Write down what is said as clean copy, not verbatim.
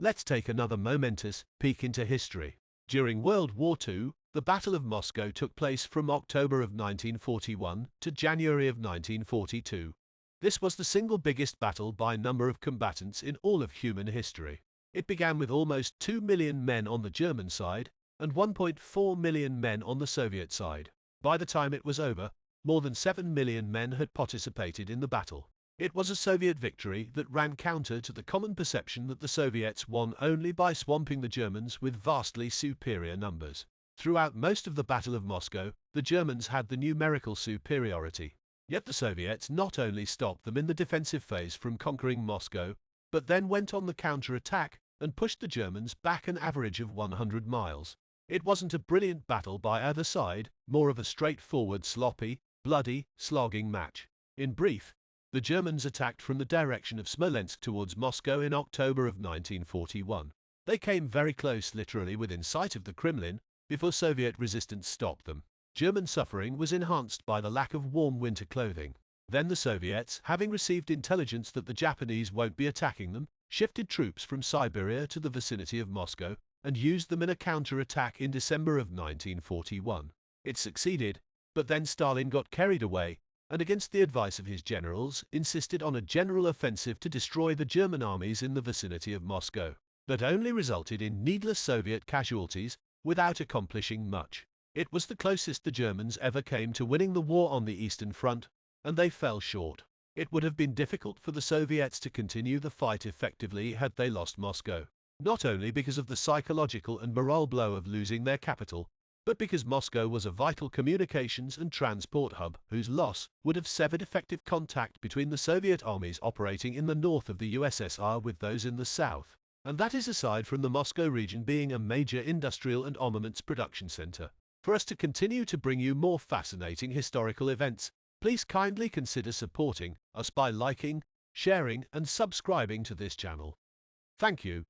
Let's take another momentous peek into history. During World War II, the Battle of Moscow took place from October of 1941 to January of 1942. This was the single biggest battle by number of combatants in all of human history. It began with almost 2 million men on the German side and 1.4 million men on the Soviet side. By the time it was over, more than 7 million men had participated in the battle. It was a Soviet victory that ran counter to the common perception that the Soviets won only by swamping the Germans with vastly superior numbers. Throughout most of the Battle of Moscow, the Germans had the numerical superiority. Yet the Soviets not only stopped them in the defensive phase from conquering Moscow, but then went on the counter-attack and pushed the Germans back an average of 100 miles. It wasn't a brilliant battle by either side, more of a straightforward, sloppy, bloody, slogging match. In brief, the Germans attacked from the direction of Smolensk towards Moscow in October of 1941. They came very close, literally within sight of the Kremlin, before Soviet resistance stopped them. German suffering was enhanced by the lack of warm winter clothing. Then the Soviets, having received intelligence that the Japanese won't be attacking them, shifted troops from Siberia to the vicinity of Moscow and used them in a counter-attack in December of 1941. It succeeded, but then Stalin got carried away and, against the advice of his generals, insisted on a general offensive to destroy the German armies in the vicinity of Moscow. That only resulted in needless Soviet casualties without accomplishing much. It was the closest the Germans ever came to winning the war on the Eastern Front, and they fell short. It would have been difficult for the Soviets to continue the fight effectively had they lost Moscow, not only because of the psychological and morale blow of losing their capital, but because Moscow was a vital communications and transport hub whose loss would have severed effective contact between the Soviet armies operating in the north of the USSR with those in the south. And that is aside from the Moscow region being a major industrial and armaments production center. For us to continue to bring you more fascinating historical events, please kindly consider supporting us by liking, sharing, and subscribing to this channel. Thank you.